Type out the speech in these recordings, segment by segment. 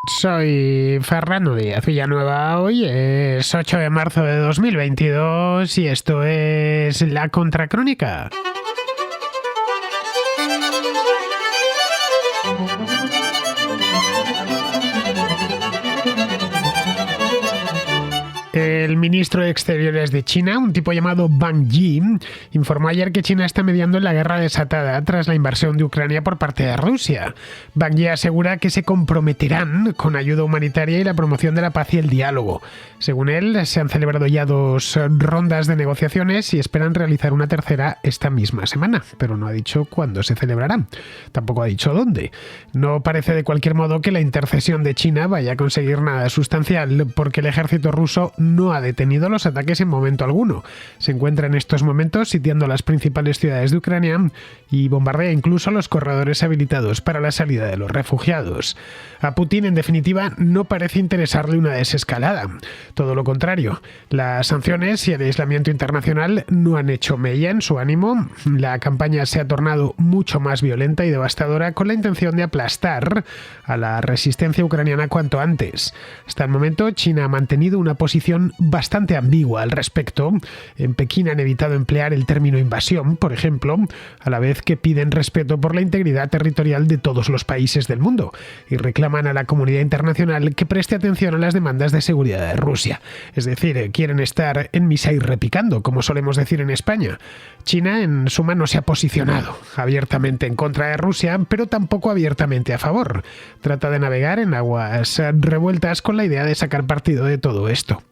Soy Fernando Díaz Villanueva. Hoy es 8 de marzo de 2022 y esto es La Contracrónica. El ministro de Exteriores de China, un tipo llamado Wang Yi, informó ayer que China está mediando en la guerra desatada tras la invasión de Ucrania por parte de Rusia. Wang Yi asegura que se comprometerán con ayuda humanitaria y la promoción de la paz y el diálogo. Según él, se han celebrado ya 2 rondas de negociaciones y esperan realizar una tercera esta misma semana, pero no ha dicho cuándo se celebrará. Tampoco ha dicho dónde. No parece de cualquier modo que la intercesión de China vaya a conseguir nada sustancial, porque el ejército ruso no ha detenido los ataques en momento alguno. Se encuentra en estos momentos sitiando las principales ciudades de Ucrania y bombardea incluso los corredores habilitados para la salida de los refugiados. A Putin, en definitiva, no parece interesarle una desescalada. Todo lo contrario. Las sanciones y el aislamiento internacional no han hecho mella en su ánimo. La campaña se ha tornado mucho más violenta y devastadora con la intención de aplastar a la resistencia ucraniana cuanto antes. Hasta el momento, China ha mantenido una posición bastante ambigua al respecto. En Pekín han evitado emplear el término invasión, por ejemplo, a la vez que piden respeto por la integridad territorial de todos los países del mundo y reclaman a la comunidad internacional que preste atención a las demandas de seguridad de Rusia. Es decir, quieren estar en misa y repicando, como solemos decir en España. China, en suma, no se ha posicionado abiertamente en contra de Rusia, pero tampoco abiertamente a favor. Trata de navegar en aguas revueltas con la idea de sacar partido de todo esto.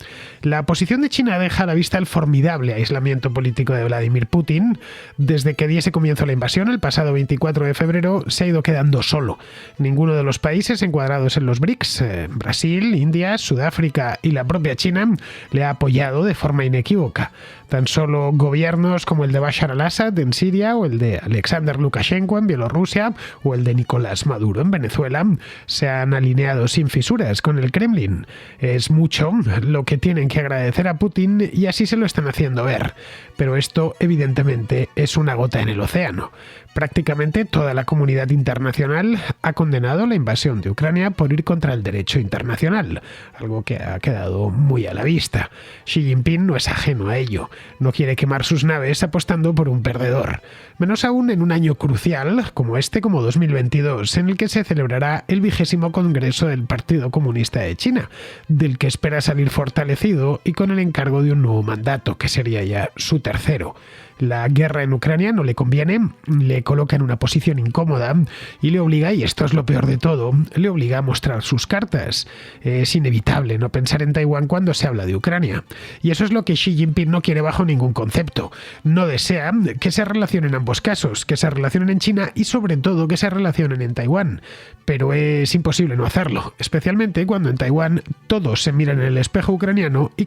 La posición de China deja a la vista el formidable aislamiento político de Vladimir Putin. Desde que diese comienzo la invasión, el pasado 24 de febrero, se ha ido quedando solo. Ninguno de los países encuadrados en los BRICS, Brasil, India, Sudáfrica y la propia China, le ha apoyado de forma inequívoca. Tan solo gobiernos como el de Bashar al-Assad en Siria o el de Alexander Lukashenko en Bielorrusia o el de Nicolás Maduro en Venezuela se han alineado sin fisuras con el Kremlin. Es mucho lo que tienen que agradecer a Putin y así se lo están haciendo ver. Pero esto, evidentemente, es una gota en el océano. Prácticamente toda la comunidad internacional ha condenado la invasión de Ucrania por ir contra el derecho internacional, algo que ha quedado muy a la vista. Xi Jinping no es ajeno a ello. No quiere quemar sus naves apostando por un perdedor. Menos aún en un año crucial como 2022, en el que se celebrará el 20º Congreso del Partido Comunista de China, del que espera salir fortalecido y con el encargo de un nuevo mandato, que sería ya su tercero. La guerra en Ucrania no le conviene, le coloca en una posición incómoda y le obliga, y esto es lo peor de todo, le obliga a mostrar sus cartas. Es inevitable no pensar en Taiwán cuando se habla de Ucrania. Y eso es lo que Xi Jinping no quiere bajo ningún concepto. No desea que se relacionen ambos casos, que se relacionen en China y sobre todo que se relacionen en Taiwán. Pero es imposible no hacerlo, especialmente cuando en Taiwán todos se miran en el espejo ucraniano y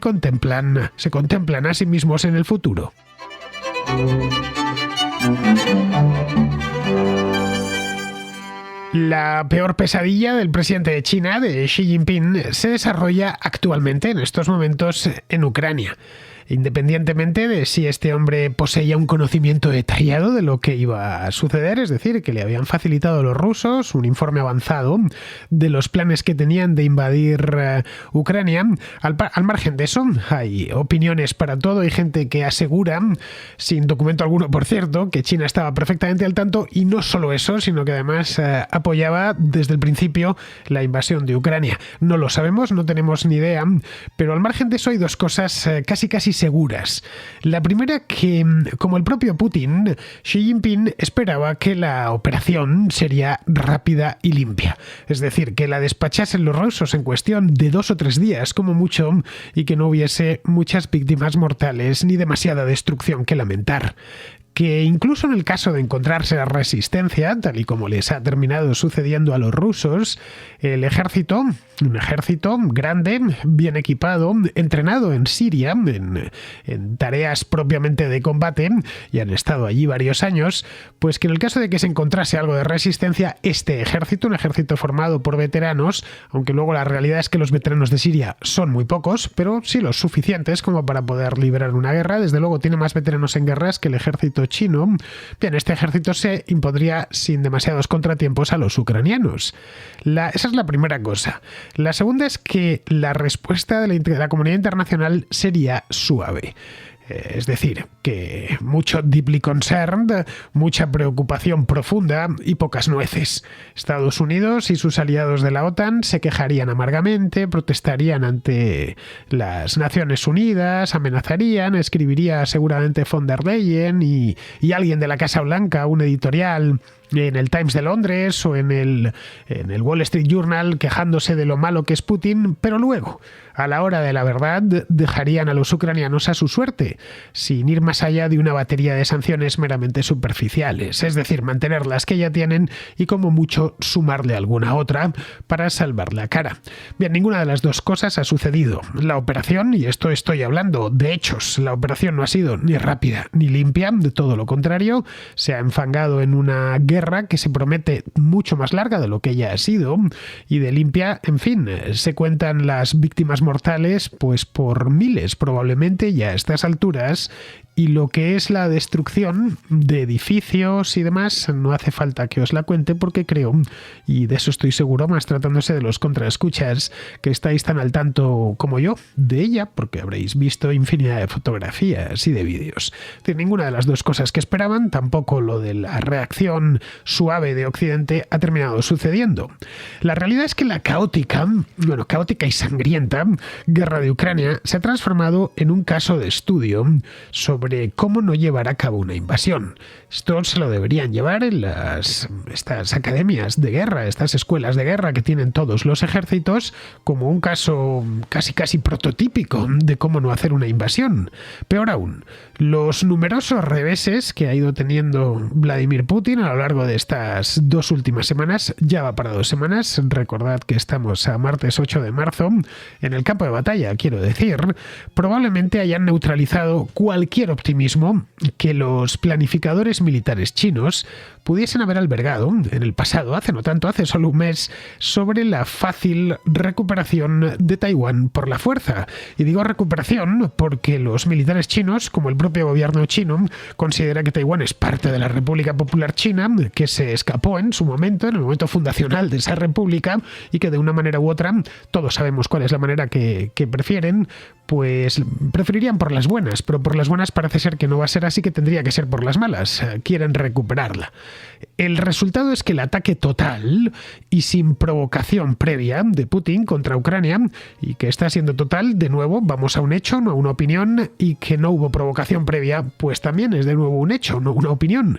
se contemplan a sí mismos en el futuro. La peor pesadilla del presidente de China, de Xi Jinping, se desarrolla actualmente en estos momentos en Ucrania. Independientemente de si este hombre poseía un conocimiento detallado de lo que iba a suceder, es decir, que le habían facilitado a los rusos un informe avanzado de los planes que tenían de invadir Ucrania, al margen de eso, hay opiniones para todo, hay gente que asegura, sin documento alguno por cierto, que China estaba perfectamente al tanto y no solo eso, sino que además apoyaba desde el principio la invasión de Ucrania. No lo sabemos, no tenemos ni idea, pero al margen de eso hay 2 cosas casi seguras. La primera, que como el propio Putin, Xi Jinping esperaba que la operación sería rápida y limpia. Es decir, que la despachasen los rusos en cuestión de 2 o 3 días como mucho y que no hubiese muchas víctimas mortales ni demasiada destrucción que lamentar. Que incluso en el caso de encontrarse la resistencia, tal y como les ha terminado sucediendo a los rusos, el ejército, un ejército grande, bien equipado, entrenado en Siria, en tareas propiamente de combate, y han estado allí varios años, pues que en el caso de que se encontrase algo de resistencia, este ejército, un ejército formado por veteranos, aunque luego la realidad es que los veteranos de Siria son muy pocos, pero sí los suficientes como para poder librar una guerra, desde luego tiene más veteranos en guerras que el ejército chino, bien, este ejército se impondría sin demasiados contratiempos a los ucranianos. Esa es la primera cosa. La segunda es que la respuesta de la comunidad internacional sería suave. Es decir, que mucho deeply concerned, mucha preocupación profunda y pocas nueces. Estados Unidos y sus aliados de la OTAN se quejarían amargamente, protestarían ante las Naciones Unidas, amenazarían, escribiría seguramente von der Leyen y alguien de la Casa Blanca, un editorial en el Times de Londres o en el Wall Street Journal quejándose de lo malo que es Putin, pero luego, a la hora de la verdad, dejarían a los ucranianos a su suerte, sin ir más allá de una batería de sanciones meramente superficiales, es decir, mantener las que ya tienen y como mucho sumarle alguna otra para salvar la cara. Bien, ninguna de las dos cosas ha sucedido. La operación, y esto estoy hablando de hechos, la operación no ha sido ni rápida ni limpia, de todo lo contrario, se ha enfangado en una guerra que se promete mucho más larga de lo que ya ha sido, y de limpia, en fin, se cuentan las víctimas mortales pues por miles probablemente ya a estas alturas, y lo que es la destrucción de edificios y demás no hace falta que os la cuente porque creo, y de eso estoy seguro, más tratándose de los contraescuchas, que estáis tan al tanto como yo de ella, porque habréis visto infinidad de fotografías y de vídeos. Es decir, ninguna de las dos cosas que esperaban, tampoco lo de la reacción suave de Occidente, ha terminado sucediendo. La realidad es que la caótica y sangrienta guerra de Ucrania se ha transformado en un caso de estudio sobre cómo no llevar a cabo una invasión. Esto se lo deberían llevar en estas academias de guerra, estas escuelas de guerra que tienen todos los ejércitos, como un caso casi prototípico de cómo no hacer una invasión. Peor aún, los numerosos reveses que ha ido teniendo Vladimir Putin a lo largo de estas 2 últimas semanas, ya va para 2 semanas, recordad que estamos a martes 8 de marzo, en el campo de batalla, quiero decir, probablemente hayan neutralizado cualquier optimismo que los planificadores militares chinos pudiesen haber albergado en el pasado, hace solo un mes, sobre la fácil recuperación de Taiwán por la fuerza. Y digo recuperación porque los militares chinos, como el propio gobierno chino, considera que Taiwán es parte de la República Popular China, que se escapó en su momento, en el momento fundacional de esa república, y que de una manera u otra, todos sabemos cuál es la manera que prefieren, pues preferirían por las buenas, pero por las buenas parece ser que no va a ser así, que tendría que ser por las malas. Quieren recuperarla. El resultado es que el ataque total y sin provocación previa de Putin contra Ucrania, y que está siendo total, de nuevo, vamos a un hecho, no a una opinión, y que no hubo provocación previa, pues también es de nuevo un hecho, no una opinión.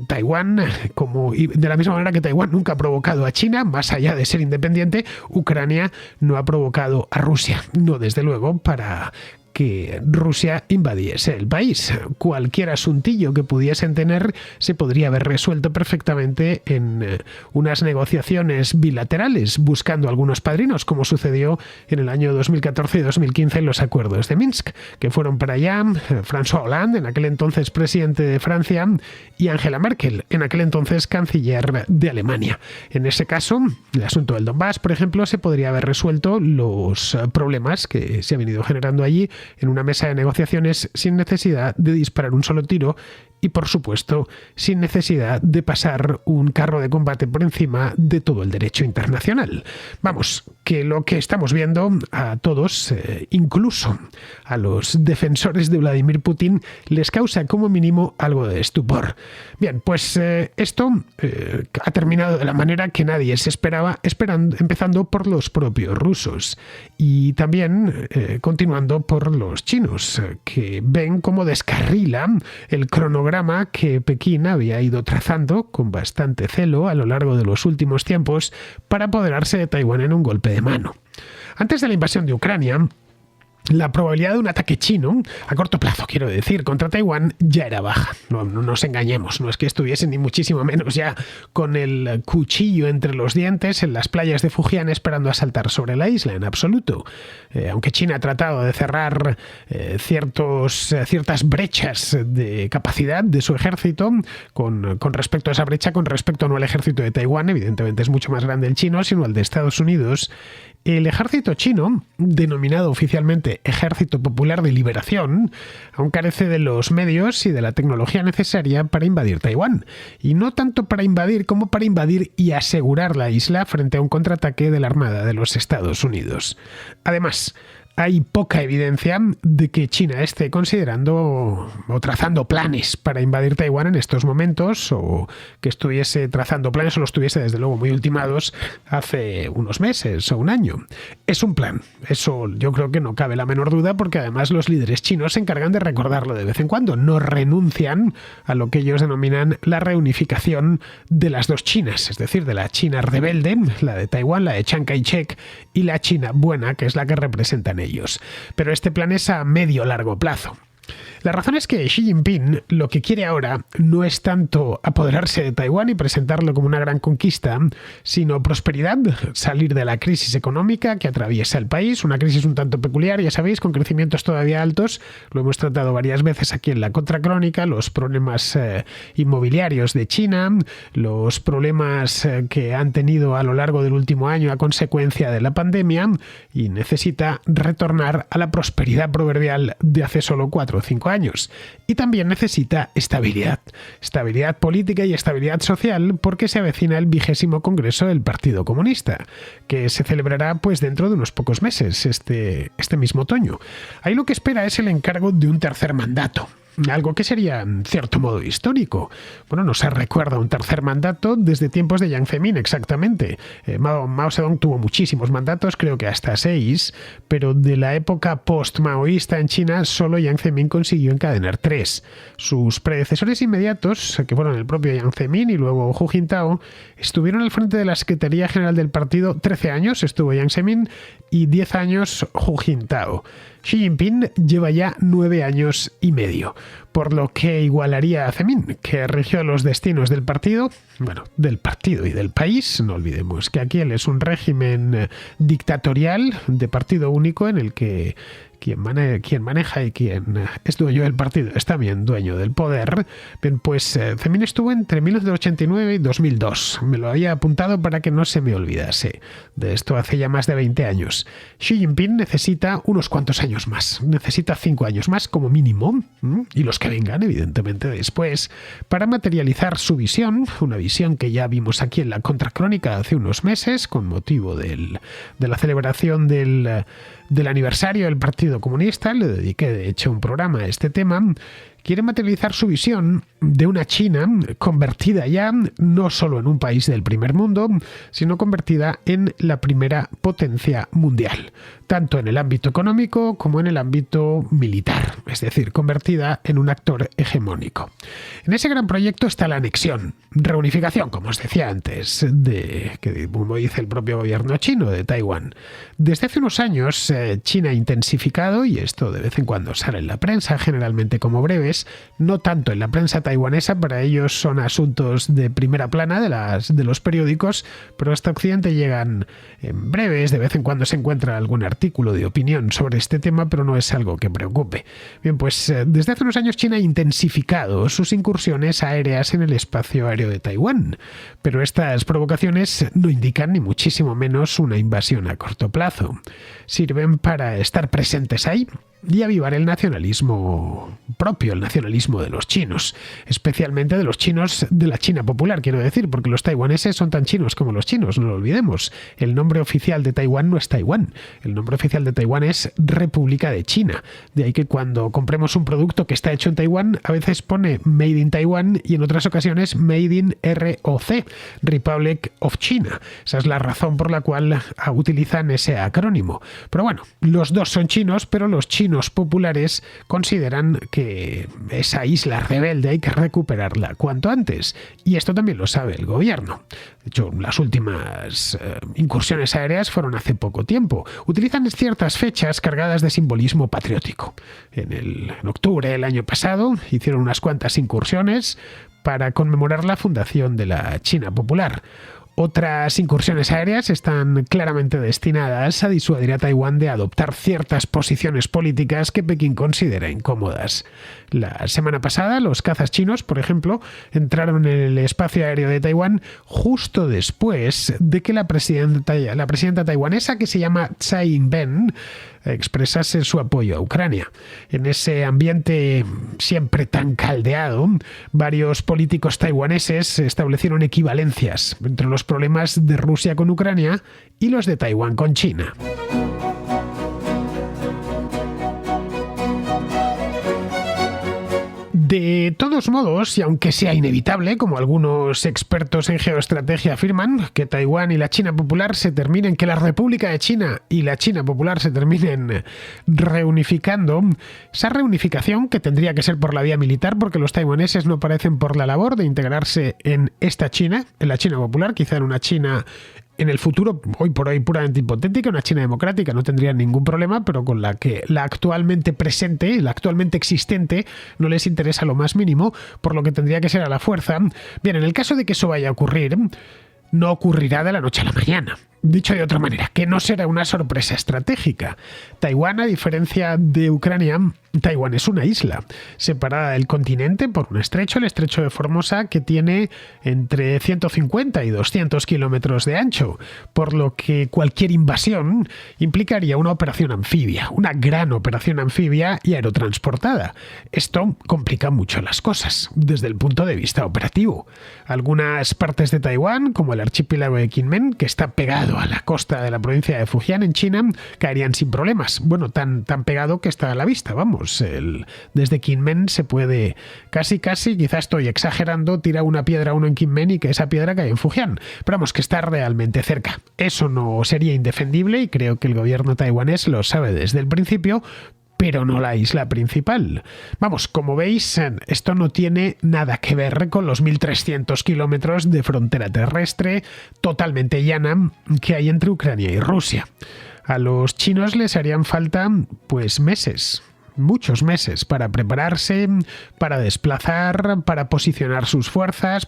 Taiwán, y de la misma manera que Taiwán nunca ha provocado a China, más allá de ser independiente, Ucrania no ha provocado a Rusia, no desde luego para que Rusia invadiese el país. Cualquier asuntillo que pudiesen tener se podría haber resuelto perfectamente en unas negociaciones bilaterales, buscando algunos padrinos, como sucedió en el año 2014 y 2015 en los acuerdos de Minsk, que fueron para allá François Hollande, en aquel entonces presidente de Francia, y Angela Merkel, en aquel entonces canciller de Alemania. En ese caso, el asunto del Donbass, por ejemplo, se podría haber resuelto los problemas que se han venido generando allí en una mesa de negociaciones sin necesidad de disparar un solo tiro y, por supuesto, sin necesidad de pasar un carro de combate por encima de todo el derecho internacional. Vamos, que lo que estamos viendo a todos, incluso a los defensores de Vladimir Putin, les causa como mínimo algo de estupor. Bien, pues esto ha terminado de la manera que nadie se esperaba, empezando por los propios rusos y también continuando por los chinos, que ven cómo descarrila el cronograma que Pekín había ido trazando con bastante celo a lo largo de los últimos tiempos para apoderarse de Taiwán en un golpe de mano. Antes de la invasión de Ucrania, la probabilidad de un ataque chino, a corto plazo quiero decir, contra Taiwán ya era baja. No nos engañemos, no es que estuviesen ni muchísimo menos ya con el cuchillo entre los dientes en las playas de Fujian esperando a saltar sobre la isla, en absoluto. Aunque China ha tratado de cerrar ciertas brechas de capacidad de su ejército con respecto a esa brecha, con respecto no al ejército de Taiwán, evidentemente es mucho más grande el chino, sino el de Estados Unidos. El ejército chino, denominado oficialmente Ejército Popular de Liberación, aún carece de los medios y de la tecnología necesaria para invadir Taiwán. Y no tanto para invadir como para invadir y asegurar la isla frente a un contraataque de la Armada de los Estados Unidos. Además, hay poca evidencia de que China esté considerando o trazando planes para invadir Taiwán en estos momentos, o que estuviese trazando planes o los tuviese desde luego muy ultimados hace unos meses o un año. Es un plan, eso yo creo que no cabe la menor duda, porque además los líderes chinos se encargan de recordarlo de vez en cuando. No renuncian a lo que ellos denominan la reunificación de las dos Chinas, es decir, de la China rebelde, la de Taiwán, la de Chiang Kai-shek, y la China buena, que es la que representan ellos. Pero este plan es a medio-largo plazo. La razón es que Xi Jinping lo que quiere ahora no es tanto apoderarse de Taiwán y presentarlo como una gran conquista, sino prosperidad, salir de la crisis económica que atraviesa el país, una crisis un tanto peculiar, ya sabéis, con crecimientos todavía altos. Lo hemos tratado varias veces aquí en la Contracrónica, los problemas inmobiliarios de China, los problemas que han tenido a lo largo del último año a consecuencia de la pandemia, y necesita retornar a la prosperidad proverbial de hace solo 4 o 5 años. Y también necesita estabilidad política y estabilidad social, porque se avecina el 20º Congreso del Partido Comunista, que se celebrará pues dentro de unos pocos meses, este mismo otoño. Ahí lo que espera es el encargo de un tercer mandato. Algo que sería, en cierto modo, histórico. Bueno, no se recuerda un tercer mandato desde tiempos de Jiang Zemin, exactamente. Mao Zedong tuvo muchísimos mandatos, creo que hasta 6, pero de la época post-maoísta en China, solo Jiang Zemin consiguió encadenar 3. Sus predecesores inmediatos, que fueron el propio Jiang Zemin y luego Hu Jintao, estuvieron al frente de la Secretaría General del Partido 13 años, estuvo Jiang Zemin, y 10 años Hu Jintao. Xi Jinping lleva ya 9 años y medio, por lo que igualaría a Zemin, que rigió los destinos del partido, bueno, del partido y del país. No olvidemos que aquí él es un régimen dictatorial de partido único en el que quien maneja y quien es dueño del partido es también dueño del poder. Bien, pues Zemin estuvo entre 1989 y 2002. Me lo había apuntado para que no se me olvidase. De esto hace ya más de 20 años. Xi Jinping necesita unos cuantos años más. Necesita 5 años más como mínimo, y los que vengan, evidentemente, después, para materializar su visión, una visión que ya vimos aquí en la Contracrónica hace unos meses, con motivo de la celebración del aniversario del Partido Comunista. Le dediqué de hecho un programa a este tema. Quiere materializar su visión de una China convertida ya no solo en un país del primer mundo, sino convertida en la primera potencia mundial, tanto en el ámbito económico como en el ámbito militar, es decir, convertida en un actor hegemónico. En ese gran proyecto está la anexión, reunificación, como os decía antes, como dice el propio gobierno chino, de Taiwán. Desde hace unos años, China ha intensificado, y esto de vez en cuando sale en la prensa, generalmente como breves, no tanto en la prensa taiwanesa, para ellos son asuntos de primera plana de los periódicos, pero hasta Occidente llegan en breves. De vez en cuando se encuentra algún artículo de opinión sobre este tema, pero no es algo que preocupe. Bien, pues desde hace unos años China ha intensificado sus incursiones aéreas en el espacio aéreo de Taiwán, pero estas provocaciones no indican ni muchísimo menos una invasión a corto plazo. Sirven para estar presentes ahí y avivar el nacionalismo propio, el nacionalismo de los chinos, especialmente de los chinos de la China popular, quiero decir, porque los taiwaneses son tan chinos como los chinos, no lo olvidemos. El nombre oficial de Taiwán no es Taiwán, el nombre oficial de Taiwán es República de China. De ahí que cuando compremos un producto que está hecho en Taiwán, a veces pone Made in Taiwan y en otras ocasiones Made in ROC, Republic of China. Esa es la razón por la cual utilizan ese acrónimo. Pero bueno, los dos son chinos, pero los chinos populares consideran que esa isla rebelde hay que recuperarla cuanto antes, y esto también lo sabe el gobierno. De hecho, las últimas incursiones aéreas fueron hace poco tiempo. Utilizan ciertas fechas cargadas de simbolismo patriótico. En octubre del año pasado hicieron unas cuantas incursiones para conmemorar la fundación de la China popular. Otras incursiones aéreas están claramente destinadas a disuadir a Taiwán de adoptar ciertas posiciones políticas que Pekín considera incómodas. La semana pasada, los cazas chinos, por ejemplo, entraron en el espacio aéreo de Taiwán justo después de que la presidenta taiwanesa, que se llama Tsai Ing-wen, expresase su apoyo a Ucrania. En ese ambiente siempre tan caldeado, varios políticos taiwaneses establecieron equivalencias entre los problemas de Rusia con Ucrania y los de Taiwán con China. De todos modos, y aunque sea inevitable, como algunos expertos en geoestrategia afirman, que Taiwán y la China Popular se terminen, que la República de China y la China Popular se terminen reunificando, esa reunificación, que tendría que ser por la vía militar, porque los taiwaneses no parecen por la labor de integrarse en esta China, en la China Popular, quizá en una China en el futuro, hoy por hoy puramente hipotética, una China democrática no tendría ningún problema, pero con la que la actualmente presente, la actualmente existente, no les interesa lo más mínimo, por lo que tendría que ser a la fuerza. Bien, en el caso de que eso vaya a ocurrir, no ocurrirá de la noche a la mañana. Dicho de otra manera, que no será una sorpresa estratégica. Taiwán, a diferencia de Ucrania, Taiwán es una isla, separada del continente por un estrecho, el estrecho de Formosa, que tiene entre 150 y 200 kilómetros de ancho, por lo que cualquier invasión implicaría una operación anfibia, una gran operación anfibia y aerotransportada. Esto complica mucho las cosas, desde el punto de vista operativo. Algunas partes de Taiwán, como el archipiélago de Kinmen, que está pegado a la costa de la provincia de Fujian en China, caerían sin problemas. Bueno, tan pegado que está a la vista, vamos. Desde Kinmen se puede casi, quizás estoy exagerando, tira una piedra a uno en Kinmen y que esa piedra cae en Fujian. Pero vamos, que está realmente cerca. Eso no sería indefendible y creo que el gobierno taiwanés lo sabe desde el principio, pero no la isla principal. Vamos, como veis, esto no tiene nada que ver con los 1.300 kilómetros de frontera terrestre totalmente llana que hay entre Ucrania y Rusia. A los chinos les harían falta, pues, meses. Muchos meses para prepararse, para desplazar, para posicionar sus fuerzas,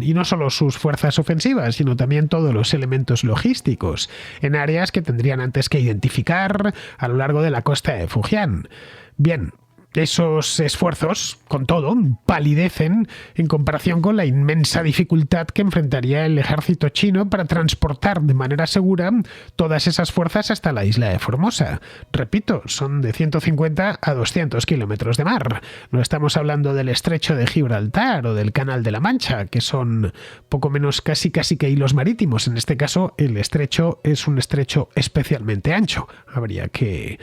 y no solo sus fuerzas ofensivas, sino también todos los elementos logísticos, en áreas que tendrían antes que identificar a lo largo de la costa de Fujian. Bien, esos esfuerzos, con todo, palidecen en comparación con la inmensa dificultad que enfrentaría el ejército chino para transportar de manera segura todas esas fuerzas hasta la isla de Formosa. Repito, son de 150 a 200 kilómetros de mar. No estamos hablando del estrecho de Gibraltar o del Canal de la Mancha, que son poco menos casi que hilos marítimos. En este caso, el estrecho es un estrecho especialmente ancho. Habría que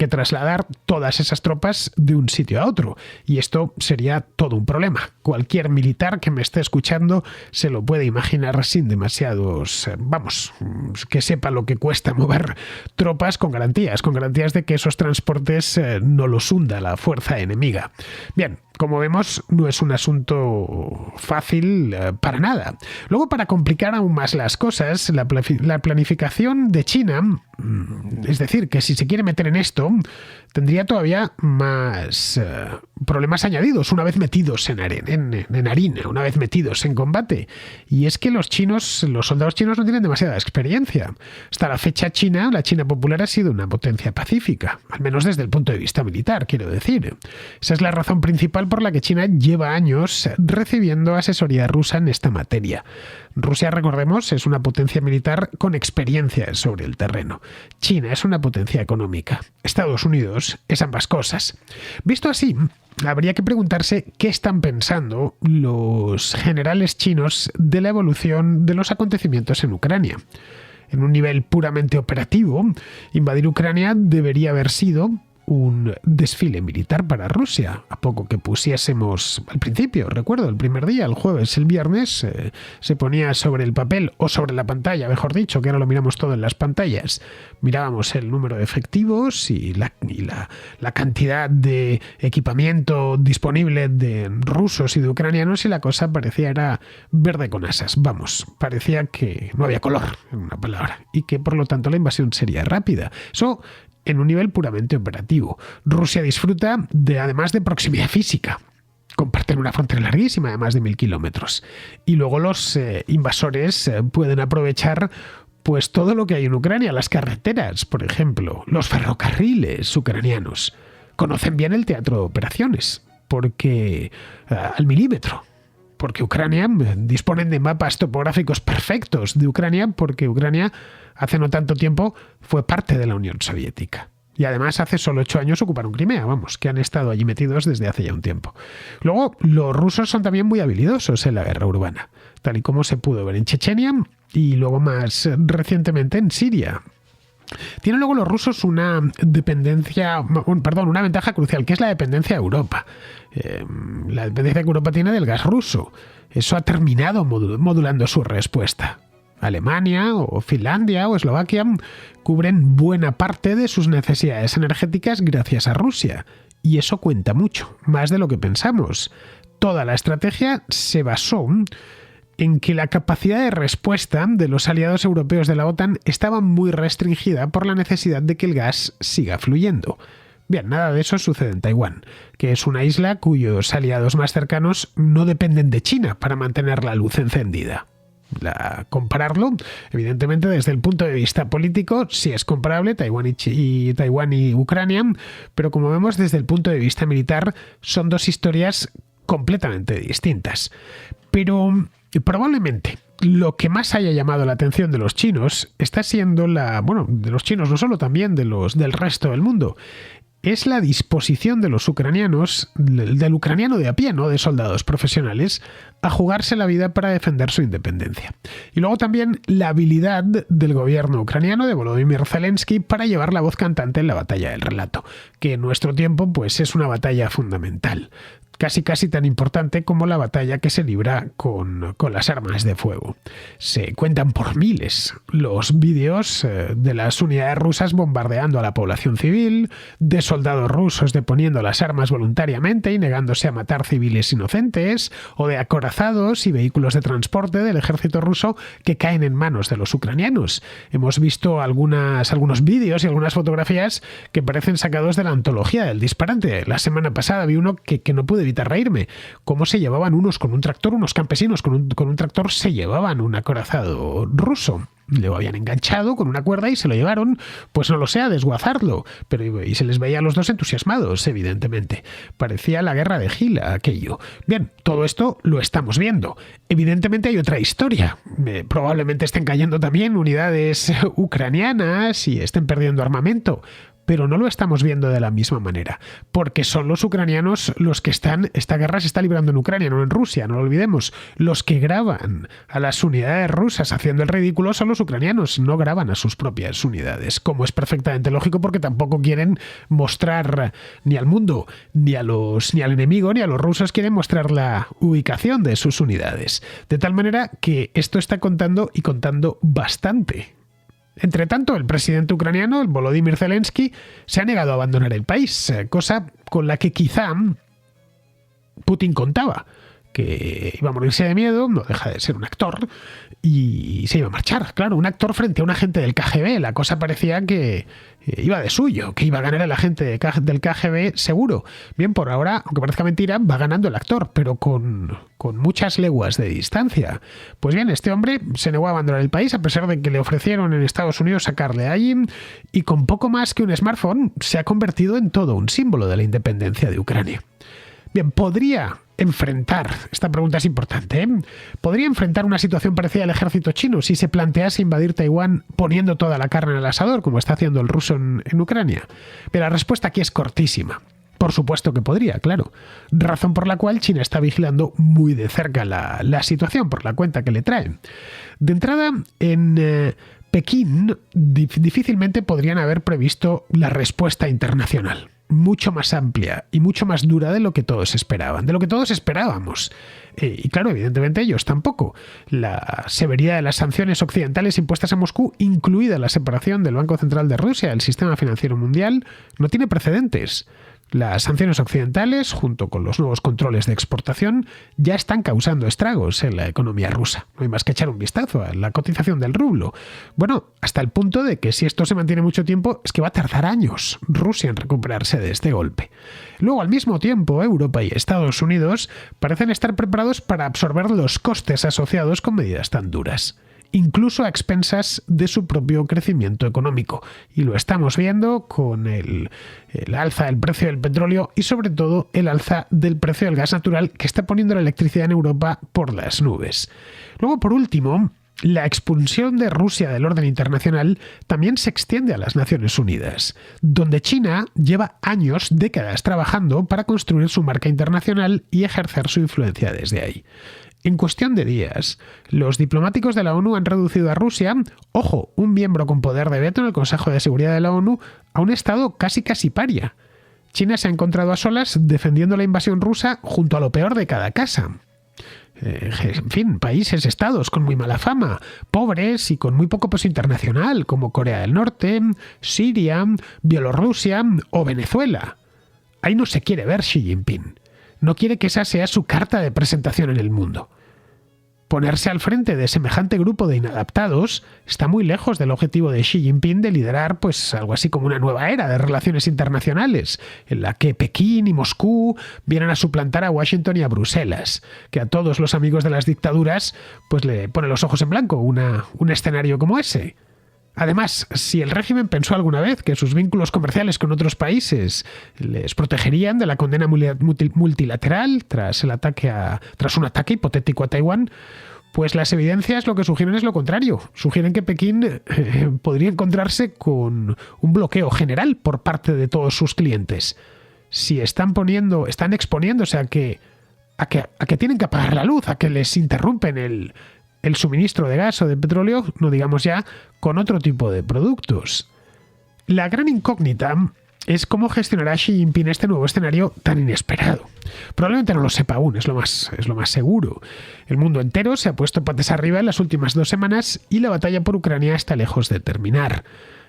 trasladar todas esas tropas de un sitio a otro, y esto sería todo un problema. Cualquier militar que me esté escuchando se lo puede imaginar sin demasiados, que sepa lo que cuesta mover tropas con garantías de que esos transportes no los hunda la fuerza enemiga. Bien, como vemos, no es un asunto fácil para nada. Luego, para complicar aún más las cosas, la planificación de China, es decir, que si se quiere meter en esto, tendría todavía más problemas añadidos una vez metidos en harina, una vez metidos en combate. Y es que los soldados chinos no tienen demasiada experiencia. Hasta la fecha la China Popular ha sido una potencia pacífica, al menos desde el punto de vista militar, quiero decir. Esa es la razón principal por la que China lleva años recibiendo asesoría rusa en esta materia. Rusia, recordemos, es una potencia militar con experiencia sobre el terreno. China es una potencia económica. Estados Unidos es ambas cosas. Visto así, habría que preguntarse qué están pensando los generales chinos de la evolución de los acontecimientos en Ucrania. En un nivel puramente operativo, invadir Ucrania debería haber sido un desfile militar para Rusia. A poco que pusiésemos al principio, recuerdo, el primer día, el jueves, el viernes, se ponía sobre el papel o sobre la pantalla, mejor dicho, que ahora lo miramos todo en las pantallas. Mirábamos el número de efectivos y la cantidad de equipamiento disponible de rusos y de ucranianos, y la cosa era verde con asas. Vamos, parecía que no había color, en una palabra, y que por lo tanto la invasión sería rápida. Eso en un nivel puramente operativo. Rusia disfruta además de proximidad física. comparten una frontera larguísima de más de 1.000 kilómetros. Y luego los invasores pueden aprovechar pues todo lo que hay en Ucrania, las carreteras, por ejemplo, los ferrocarriles ucranianos. Conocen bien el teatro de operaciones, porque al milímetro. Porque Ucrania disponen de mapas topográficos perfectos de Ucrania, porque Ucrania hace no tanto tiempo fue parte de la Unión Soviética. Y además hace solo 8 años ocuparon Crimea, que han estado allí metidos desde hace ya un tiempo. Luego, los rusos son también muy habilidosos en la guerra urbana, tal y como se pudo ver en Chechenia y luego más recientemente en Siria. Tienen luego los rusos una ventaja crucial, que es la dependencia de Europa. La dependencia que Europa tiene del gas ruso. Eso ha terminado modulando su respuesta. Alemania o Finlandia o Eslovaquia cubren buena parte de sus necesidades energéticas gracias a Rusia. Y eso cuenta mucho, más de lo que pensamos. Toda la estrategia se basó en que la capacidad de respuesta de los aliados europeos de la OTAN estaba muy restringida por la necesidad de que el gas siga fluyendo. Bien, nada de eso sucede en Taiwán, que es una isla cuyos aliados más cercanos no dependen de China para mantener la luz encendida. Compararlo, evidentemente desde el punto de vista político, sí es comparable Taiwán y Ucrania, pero como vemos desde el punto de vista militar son dos historias completamente distintas. Pero probablemente lo que más haya llamado la atención de los chinos está siendo de los chinos no solo, también del resto del mundo, es la disposición de los ucranianos, del ucraniano de a pie, no de soldados profesionales, a jugarse la vida para defender su independencia. Y luego también la habilidad del gobierno ucraniano de Volodymyr Zelensky para llevar la voz cantante en la batalla del relato, que en nuestro tiempo pues es una batalla fundamental. Casi tan importante como la batalla que se libra con las armas de fuego. Se cuentan por miles los vídeos de las unidades rusas bombardeando a la población civil, de soldados rusos deponiendo las armas voluntariamente y negándose a matar civiles inocentes, o de acorazados y vehículos de transporte del ejército ruso que caen en manos de los ucranianos. Hemos visto algunos vídeos y algunas fotografías que parecen sacados de la antología del disparate. La semana pasada vi uno que no pude evitar reírme. Cómo se llevaban unos con un tractor, unos campesinos con un tractor se llevaban un acorazado ruso. Lo habían enganchado con una cuerda y se lo llevaron, pues no lo sé, a desguazarlo. Y se les veía a los dos entusiasmados, evidentemente. Parecía la guerra de Gila, aquello. Bien, todo esto lo estamos viendo. Evidentemente hay otra historia. Probablemente estén cayendo también unidades ucranianas y estén perdiendo armamento. Pero no lo estamos viendo de la misma manera, porque son los ucranianos los que esta guerra se está librando en Ucrania, no en Rusia, no lo olvidemos. Los que graban a las unidades rusas haciendo el ridículo son los ucranianos, no graban a sus propias unidades, como es perfectamente lógico porque tampoco quieren mostrar ni al mundo, ni al enemigo, ni a los rusos quieren mostrar la ubicación de sus unidades. De tal manera que esto está contando bastante. Entre tanto, el presidente ucraniano, el Volodymyr Zelensky, se ha negado a abandonar el país, cosa con la que quizá Putin contaba, que iba a morirse de miedo, no deja de ser un actor, y se iba a marchar. Claro, un actor frente a un agente del KGB, la cosa parecía que iba de suyo, que iba a ganar el agente del KGB seguro. Bien, por ahora, aunque parezca mentira, va ganando el actor, pero con muchas leguas de distancia. Pues bien, este hombre se negó a abandonar el país a pesar de que le ofrecieron en Estados Unidos sacarle de allí, y con poco más que un smartphone se ha convertido en todo un símbolo de la independencia de Ucrania. Bien, esta pregunta es importante, ¿podría enfrentar una situación parecida al ejército chino si se plantease invadir Taiwán poniendo toda la carne en el asador, como está haciendo el ruso en Ucrania? Pero la respuesta aquí es cortísima. Por supuesto que podría, claro. Razón por la cual China está vigilando muy de cerca la situación, por la cuenta que le traen. De entrada, en Pekín difícilmente podrían haber previsto la respuesta internacional. Mucho más amplia y mucho más dura de lo que todos esperaban, de lo que todos esperábamos. Y claro, evidentemente ellos tampoco. La severidad de las sanciones occidentales impuestas a Moscú, incluida la separación del Banco Central de Rusia del sistema financiero mundial, no tiene precedentes. Las sanciones occidentales, junto con los nuevos controles de exportación, ya están causando estragos en la economía rusa. No hay más que echar un vistazo a la cotización del rublo. Bueno, hasta el punto de que si esto se mantiene mucho tiempo, es que va a tardar años Rusia en recuperarse de este golpe. Luego, al mismo tiempo, Europa y Estados Unidos parecen estar preparados para absorber los costes asociados con medidas tan duras, incluso a expensas de su propio crecimiento económico. Y lo estamos viendo con el alza del precio del petróleo y sobre todo el alza del precio del gas natural, que está poniendo la electricidad en Europa por las nubes. Luego, por último, la expulsión de Rusia del orden internacional también se extiende a las Naciones Unidas, donde China lleva años, décadas trabajando para construir su marca internacional y ejercer su influencia desde ahí. En cuestión de días, los diplomáticos de la ONU han reducido a Rusia, ojo, un miembro con poder de veto en el Consejo de Seguridad de la ONU, a un estado casi paria. China se ha encontrado a solas defendiendo la invasión rusa junto a lo peor de cada casa. En fin, países, estados con muy mala fama, pobres y con muy poco peso internacional, como Corea del Norte, Siria, Bielorrusia o Venezuela. Ahí no se quiere ver Xi Jinping. No quiere que esa sea su carta de presentación en el mundo. Ponerse al frente de semejante grupo de inadaptados está muy lejos del objetivo de Xi Jinping de liderar pues algo así como una nueva era de relaciones internacionales, en la que Pekín y Moscú vienen a suplantar a Washington y a Bruselas, que a todos los amigos de las dictaduras pues le pone los ojos en blanco un escenario como ese. Además, si el régimen pensó alguna vez que sus vínculos comerciales con otros países les protegerían de la condena multilateral tras un ataque hipotético a Taiwán, pues las evidencias lo que sugieren es lo contrario. Sugieren que Pekín podría encontrarse con un bloqueo general por parte de todos sus clientes. Si están exponiéndose a que tienen que apagar la luz, a que les interrumpen el suministro de gas o de petróleo, no digamos ya con otro tipo de productos. La gran incógnita es cómo gestionará Xi Jinping este nuevo escenario tan inesperado. Probablemente no lo sepa aún, es lo más seguro. El mundo entero se ha puesto patas arriba en las últimas 2 semanas y la batalla por Ucrania está lejos de terminar.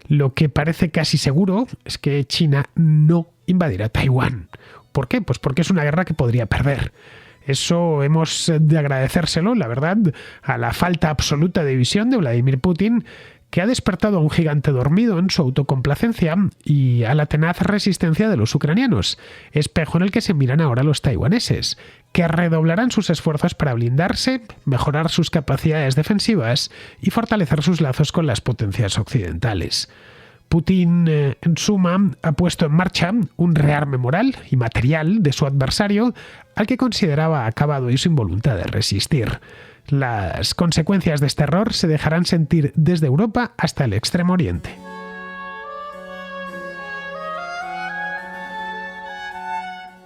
Lo que parece casi seguro es que China no invadirá Taiwán. ¿Por qué? Pues porque es una guerra que podría perder. Eso hemos de agradecérselo, la verdad, a la falta absoluta de visión de Vladimir Putin, que ha despertado a un gigante dormido en su autocomplacencia y a la tenaz resistencia de los ucranianos, espejo en el que se miran ahora los taiwaneses, que redoblarán sus esfuerzos para blindarse, mejorar sus capacidades defensivas y fortalecer sus lazos con las potencias occidentales. Putin, en suma, ha puesto en marcha un rearme moral y material de su adversario al que consideraba acabado y sin voluntad de resistir. Las consecuencias de este error se dejarán sentir desde Europa hasta el Extremo Oriente.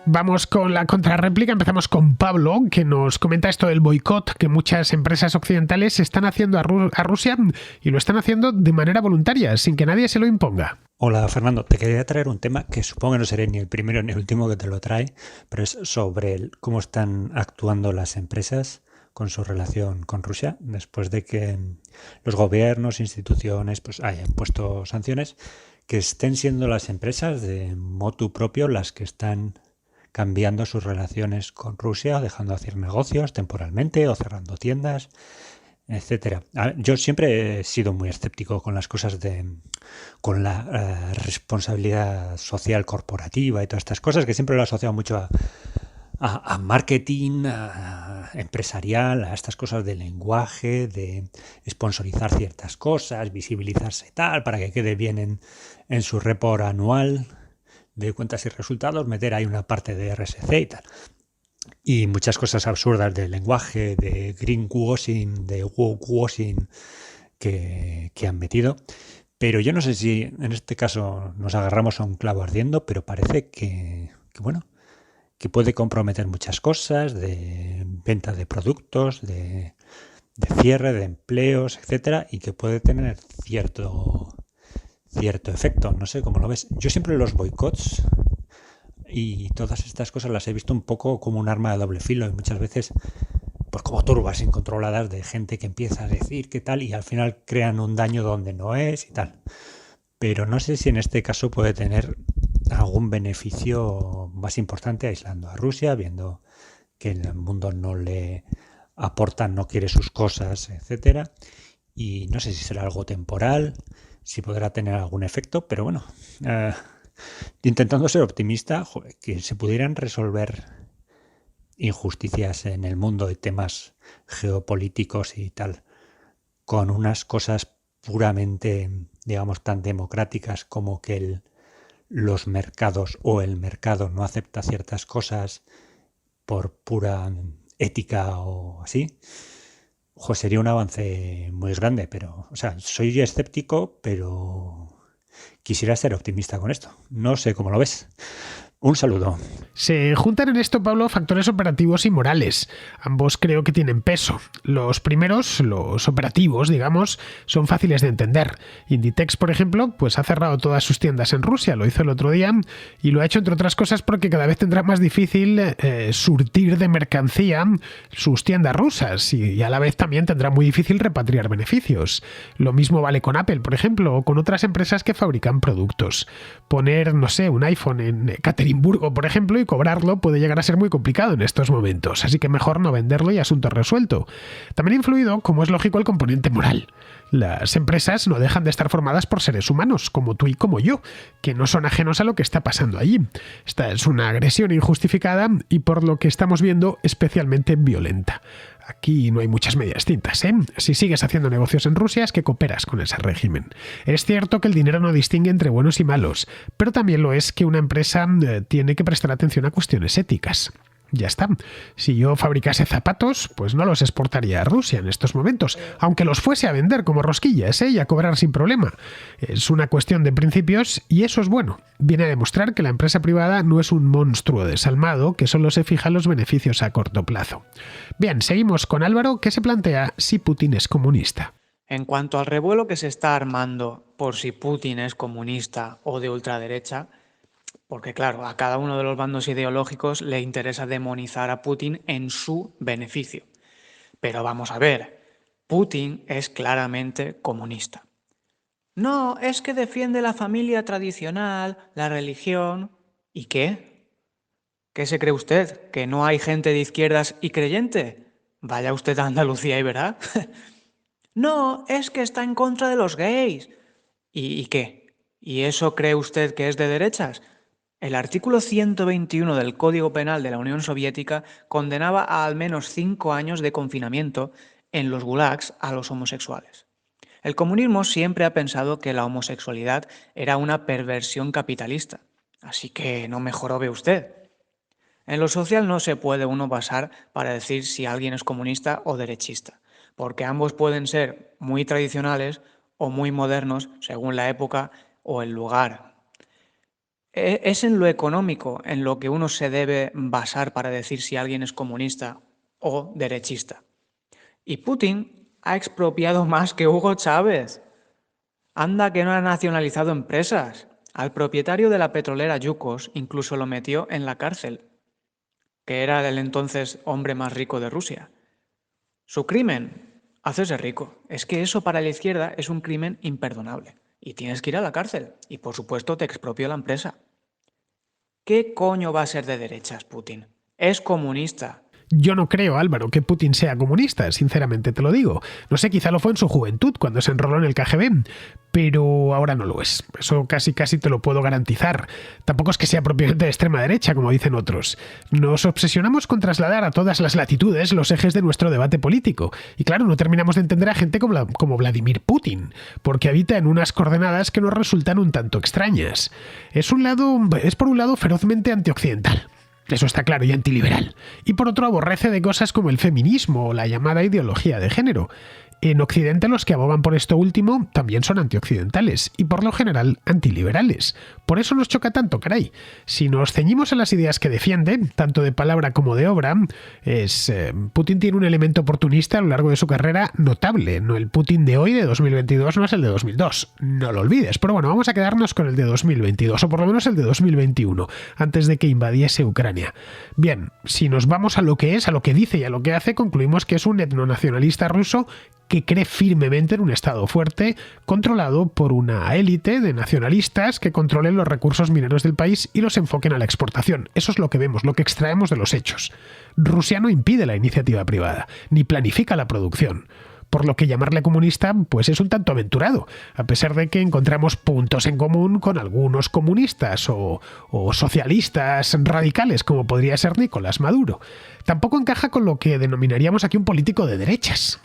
Vamos con la contrarréplica. Empezamos con Pablo, que nos comenta esto del boicot que muchas empresas occidentales están haciendo a Rusia y lo están haciendo de manera voluntaria, sin que nadie se lo imponga. Hola Fernando, te quería traer un tema que supongo que no seré ni el primero ni el último que te lo trae, pero es sobre cómo están actuando las empresas con su relación con Rusia después de que los gobiernos, instituciones pues hayan puesto sanciones, que estén siendo las empresas de motu propio las que están cambiando sus relaciones con Rusia, dejando de hacer negocios temporalmente o cerrando tiendas, etcétera. Yo siempre he sido muy escéptico con las cosas con la responsabilidad social corporativa y todas estas cosas, que siempre lo he asociado mucho a marketing, empresarial, a estas cosas de lenguaje, de sponsorizar ciertas cosas, visibilizarse y tal, para que quede bien en su report anual de cuentas y resultados, meter ahí una parte de RSC y tal. Y muchas cosas absurdas del lenguaje, de greenwashing, de wokewashing que han metido. Pero yo no sé si en este caso nos agarramos a un clavo ardiendo, pero parece que puede comprometer muchas cosas de venta de productos, de cierre de empleos, etcétera, y que puede tener cierto efecto. No sé cómo lo ves. Yo siempre los boicots y todas estas cosas las he visto un poco como un arma de doble filo y muchas veces pues como turbas incontroladas de gente que empieza a decir qué tal y al final crean un daño donde no es y tal. Pero no sé si en este caso puede tener algún beneficio más importante aislando a Rusia, viendo que el mundo no le aporta, no quiere sus cosas, etcétera. Y no sé si será algo temporal, si podrá tener algún efecto, pero bueno, intentando ser optimista, que se pudieran resolver injusticias en el mundo y temas geopolíticos y tal, con unas cosas puramente, digamos, tan democráticas como que los mercados o el mercado no acepta ciertas cosas por pura ética o así, sería un avance muy grande, pero, o sea, soy escéptico, pero quisiera ser optimista con esto. No sé cómo lo ves. Un saludo. Se juntan en esto, Pablo, factores operativos y morales. Ambos creo que tienen peso. Los primeros, los operativos, digamos, son fáciles de entender. Inditex, por ejemplo, pues ha cerrado todas sus tiendas en Rusia, lo hizo el otro día, y lo ha hecho entre otras cosas porque cada vez tendrá más difícil surtir de mercancía sus tiendas rusas y a la vez también tendrá muy difícil repatriar beneficios. Lo mismo vale con Apple, por ejemplo, o con otras empresas que fabrican productos. Poner, no sé, un iPhone en Ekaterimburgo, por ejemplo, y cobrarlo puede llegar a ser muy complicado en estos momentos, así que mejor no venderlo y asunto resuelto. También ha influido, como es lógico, el componente moral. Las empresas no dejan de estar formadas por seres humanos, como tú y como yo, que no son ajenos a lo que está pasando allí. Esta es una agresión injustificada y, por lo que estamos viendo, especialmente violenta. Aquí no hay muchas medias tintas, ¿eh? Si sigues haciendo negocios en Rusia es que cooperas con ese régimen. Es cierto que el dinero no distingue entre buenos y malos, pero también lo es que una empresa tiene que prestar atención a cuestiones éticas. Ya está. Si yo fabricase zapatos, pues no los exportaría a Rusia en estos momentos, aunque los fuese a vender como rosquillas, y a cobrar sin problema. Es una cuestión de principios y eso es bueno. Viene a demostrar que la empresa privada no es un monstruo desalmado que solo se fija en los beneficios a corto plazo. Bien, seguimos con Álvaro, que se plantea si Putin es comunista. En cuanto al revuelo que se está armando por si Putin es comunista o de ultraderecha, porque claro, a cada uno de los bandos ideológicos le interesa demonizar a Putin en su beneficio. Pero vamos a ver, Putin es claramente comunista. No, es que defiende la familia tradicional, la religión. ¿Y qué? ¿Qué se cree usted? ¿Que no hay gente de izquierdas y creyente? Vaya usted a Andalucía y verá. No, es que está en contra de los gays. ¿Y qué? ¿Y eso cree usted que es de derechas? El artículo 121 del Código Penal de la Unión Soviética condenaba a al menos 5 años de confinamiento en los gulags a los homosexuales. El comunismo siempre ha pensado que la homosexualidad era una perversión capitalista, así que no me jorobe usted. En lo social no se puede uno basar para decir si alguien es comunista o derechista, porque ambos pueden ser muy tradicionales o muy modernos según la época o el lugar. Es en lo económico en lo que uno se debe basar para decir si alguien es comunista o derechista. Y Putin ha expropiado más que Hugo Chávez. Anda que no ha nacionalizado empresas. Al propietario de la petrolera Yukos incluso lo metió en la cárcel, que era el entonces hombre más rico de Rusia. Su crimen, hacerse rico. Es que eso para la izquierda es un crimen imperdonable. Y tienes que ir a la cárcel. Y por supuesto te expropió la empresa. ¿Qué coño va a ser de derechas Putin? Es comunista. Yo no creo, Álvaro, que Putin sea comunista, sinceramente te lo digo. No sé, quizá lo fue en su juventud, cuando se enroló en el KGB, pero ahora no lo es. Eso casi te lo puedo garantizar. Tampoco es que sea propiamente de extrema derecha, como dicen otros. Nos obsesionamos con trasladar a todas las latitudes los ejes de nuestro debate político. Y claro, no terminamos de entender a gente como Vladimir Putin, porque habita en unas coordenadas que nos resultan un tanto extrañas. Es por un lado ferozmente antioccidental. Eso está claro, y antiliberal. Y por otro aborrece de cosas como el feminismo o la llamada ideología de género. En Occidente los que abogan por esto último también son antioccidentales y por lo general antiliberales. Por eso nos choca tanto, caray. Si nos ceñimos a las ideas que defiende, tanto de palabra como de obra, Putin tiene un elemento oportunista a lo largo de su carrera notable. No, el Putin de hoy, de 2022, no es el de 2002. No lo olvides. Pero bueno, vamos a quedarnos con el de 2022, o por lo menos el de 2021, antes de que invadiese Ucrania. Bien, si nos vamos a lo que es, a lo que dice y a lo que hace, concluimos que es un etnonacionalista ruso que cree firmemente en un Estado fuerte, controlado por una élite de nacionalistas que controlen los recursos mineros del país y los enfoquen a la exportación. Eso es lo que vemos, lo que extraemos de los hechos. Rusia no impide la iniciativa privada, ni planifica la producción. Por lo que llamarle comunista pues es un tanto aventurado, a pesar de que encontramos puntos en común con algunos comunistas o socialistas radicales, como podría ser Nicolás Maduro. Tampoco encaja con lo que denominaríamos aquí un político de derechas.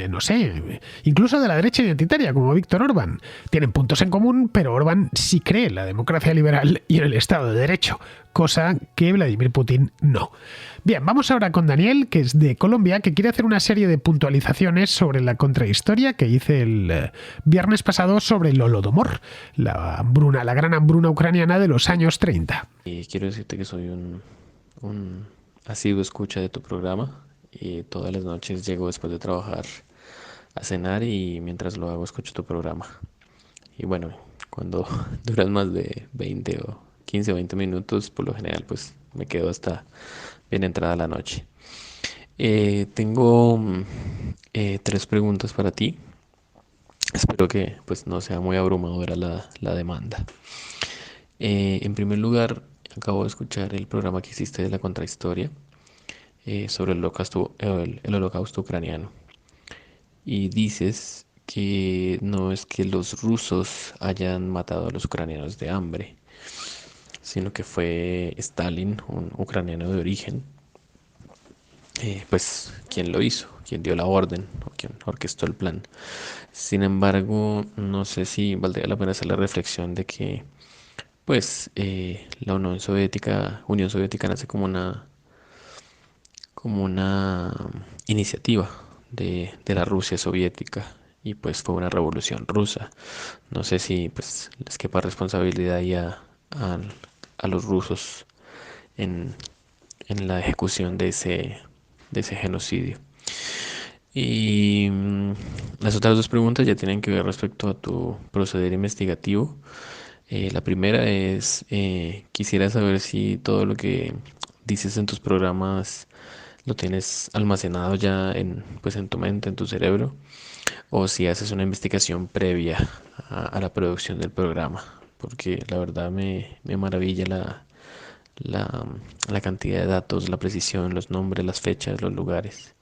No sé, incluso de la derecha identitaria, como Víctor Orbán. Tienen puntos en común, pero Orbán sí cree en la democracia liberal y en el Estado de Derecho, cosa que Vladimir Putin no. Bien, vamos ahora con Daniel, que es de Colombia, que quiere hacer una serie de puntualizaciones sobre la contrahistoria que hice el viernes pasado sobre el Holodomor, la gran hambruna ucraniana de los años 30. Y quiero decirte que soy un asiduo escucha de tu programa. Y todas las noches llego después de trabajar a cenar y mientras lo hago escucho tu programa. Y bueno, cuando duran más de 20 o 15 o 20 minutos, por lo general pues me quedo hasta bien entrada la noche. Tengo 3 preguntas para ti. Espero que pues no sea muy abrumadora la demanda. En primer lugar, acabo de escuchar el programa que hiciste de la contrahistoria. Sobre el holocausto ucraniano, y dices que no es que los rusos hayan matado a los ucranianos de hambre, sino que fue Stalin, un ucraniano de origen, pues quien lo hizo, quien dio la orden o quien orquestó el plan. Sin embargo, no sé si valdría la pena hacer la reflexión de que pues la Unión Soviética nace como una iniciativa de la Rusia soviética, y pues fue una revolución rusa. No sé si pues les quepa responsabilidad ahí a los rusos en la ejecución de ese genocidio. Y las otras 2 preguntas ya tienen que ver respecto a tu proceder investigativo. La primera es, quisiera saber si todo lo que dices en tus programas lo tienes almacenado ya en tu mente, en tu cerebro, o si haces una investigación previa a la producción del programa, porque la verdad me maravilla la cantidad de datos, la precisión, los nombres, las fechas, los lugares.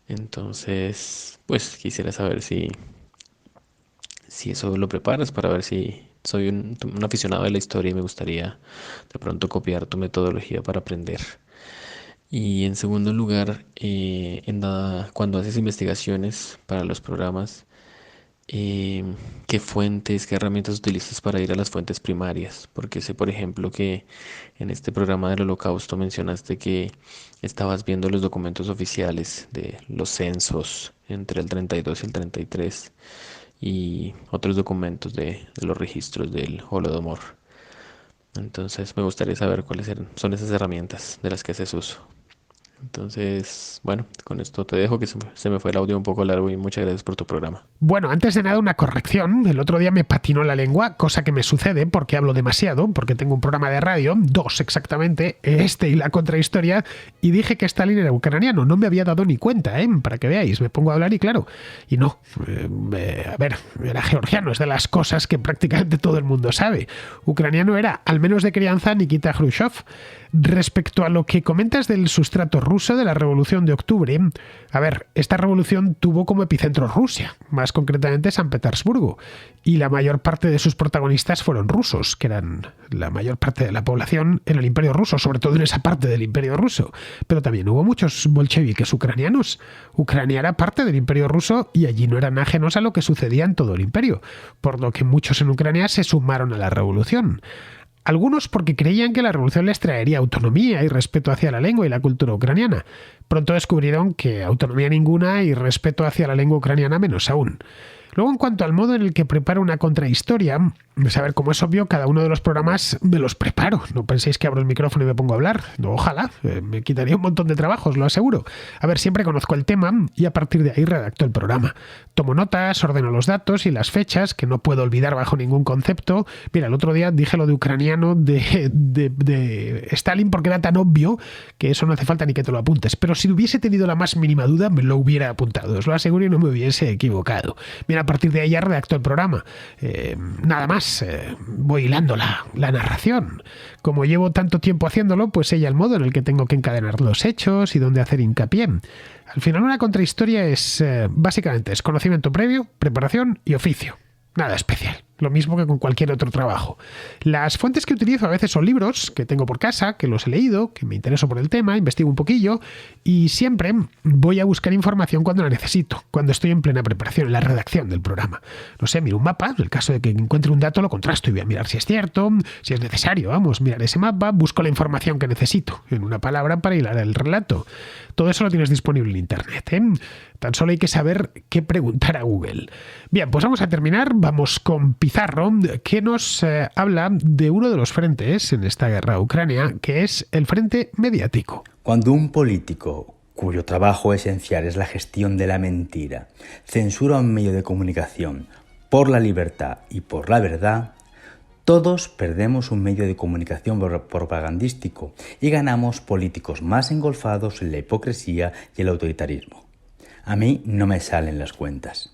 Entonces, pues quisiera saber si eso lo preparas, para ver si soy un aficionado de la historia y me gustaría de pronto copiar tu metodología para aprender. Y en segundo lugar, cuando haces investigaciones para los programas, ¿qué fuentes, qué herramientas utilizas para ir a las fuentes primarias? Porque sé, por ejemplo, que en este programa del Holocausto mencionaste que estabas viendo los documentos oficiales de los censos entre el 32 y el 33 y otros documentos de los registros del Holodomor. Entonces me gustaría saber cuáles son esas herramientas de las que haces uso. Entonces, bueno, con esto te dejo, que se me fue el audio un poco largo, y muchas gracias por tu programa. Bueno, antes de nada una corrección. El otro día me patinó la lengua, cosa que me sucede porque hablo demasiado, porque tengo un programa de radio, 2 exactamente, y la contrahistoria, y dije que Stalin era ucraniano. No me había dado ni cuenta, para que veáis. Me pongo a hablar y claro, y no. A ver, era georgiano, es de las cosas que prácticamente todo el mundo sabe. Ucraniano era, al menos de crianza, Nikita Khrushchev. Respecto a lo que comentas del sustrato ruso de la Revolución de Octubre, a ver, esta revolución tuvo como epicentro Rusia, más concretamente San Petersburgo, y la mayor parte de sus protagonistas fueron rusos, que eran la mayor parte de la población en el Imperio Ruso, sobre todo en esa parte del Imperio Ruso. Pero también hubo muchos bolcheviques ucranianos. Ucrania era parte del Imperio Ruso y allí no eran ajenos a lo que sucedía en todo el imperio, por lo que muchos en Ucrania se sumaron a la revolución. Algunos porque creían que la revolución les traería autonomía y respeto hacia la lengua y la cultura ucraniana. Pronto descubrieron que autonomía ninguna y respeto hacia la lengua ucraniana menos aún. Luego, en cuanto al modo en el que preparo una contrahistoria, pues a ver, como es obvio, cada uno de los programas me los preparo. No penséis que abro el micrófono y me pongo a hablar. No, ojalá, me quitaría un montón de trabajo, os lo aseguro. A ver, siempre conozco el tema y a partir de ahí redacto el programa. Tomo notas, ordeno los datos y las fechas, que no puedo olvidar bajo ningún concepto. Mira, el otro día dije lo de ucraniano de Stalin porque era tan obvio que eso no hace falta ni que te lo apuntes. Pero si hubiese tenido la más mínima duda, me lo hubiera apuntado. Os lo aseguro y no me hubiese equivocado. Mira, a partir de ahí ya redacto el programa. Nada más, voy hilando la narración. Como llevo tanto tiempo haciéndolo, pues sé ya el modo en el que tengo que encadenar los hechos y dónde hacer hincapié. Al final una contrahistoria es, básicamente, es conocimiento previo, preparación y oficio. Nada especial. Lo mismo que con cualquier otro trabajo. Las fuentes que utilizo a veces son libros que tengo por casa, que los he leído, que me intereso por el tema, investigo un poquillo y siempre voy a buscar información cuando la necesito, cuando estoy en plena preparación, en la redacción del programa. No sé, miro un mapa, en el caso de que encuentre un dato lo contrasto y voy a mirar si es cierto, si es necesario, mirar ese mapa, busco la información que necesito, en una palabra para hilar el relato. Todo eso lo tienes disponible en internet, ¿eh? Tan solo hay que saber qué preguntar a Google. Bien, pues vamos a terminar. Vamos con Pizarro, que nos habla de uno de los frentes en esta guerra a Ucrania, que es el frente mediático. Cuando un político, cuyo trabajo esencial es la gestión de la mentira, censura un medio de comunicación por la libertad y por la verdad, todos perdemos un medio de comunicación propagandístico y ganamos políticos más engolfados en la hipocresía y el autoritarismo. A mí no me salen las cuentas.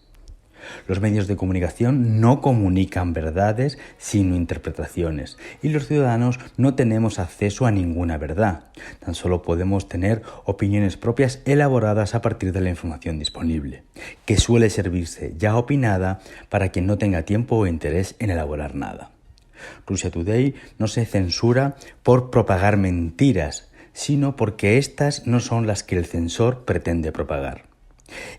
Los medios de comunicación no comunican verdades, sino interpretaciones, y los ciudadanos no tenemos acceso a ninguna verdad. Tan solo podemos tener opiniones propias elaboradas a partir de la información disponible, que suele servirse ya opinada para quien no tenga tiempo o interés en elaborar nada. Russia Today no se censura por propagar mentiras, sino porque éstas no son las que el censor pretende propagar.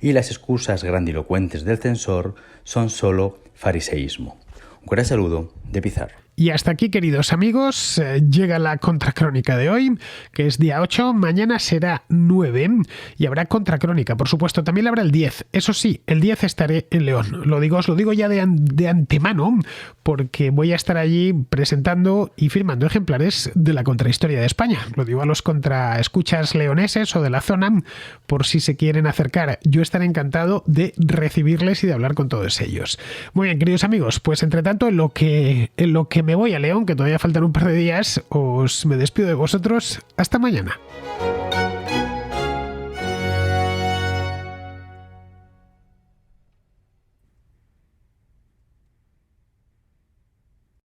Y las excusas grandilocuentes del censor son solo fariseísmo. Un gran saludo de Pizarro. Y hasta aquí, queridos amigos, llega la contracrónica de hoy, que es día 8, mañana será 9 y habrá contracrónica, por supuesto, también habrá el 10. Eso sí, el 10 estaré en León. Os lo digo ya de antemano, porque voy a estar allí presentando y firmando ejemplares de la contrahistoria de España. Lo digo a los contraescuchas leoneses o de la zona, por si se quieren acercar. Yo estaré encantado de recibirles y de hablar con todos ellos. Muy bien, queridos amigos, pues entre tanto, en lo que me voy a León, que todavía faltan un par de días, me despido de vosotros. Hasta mañana.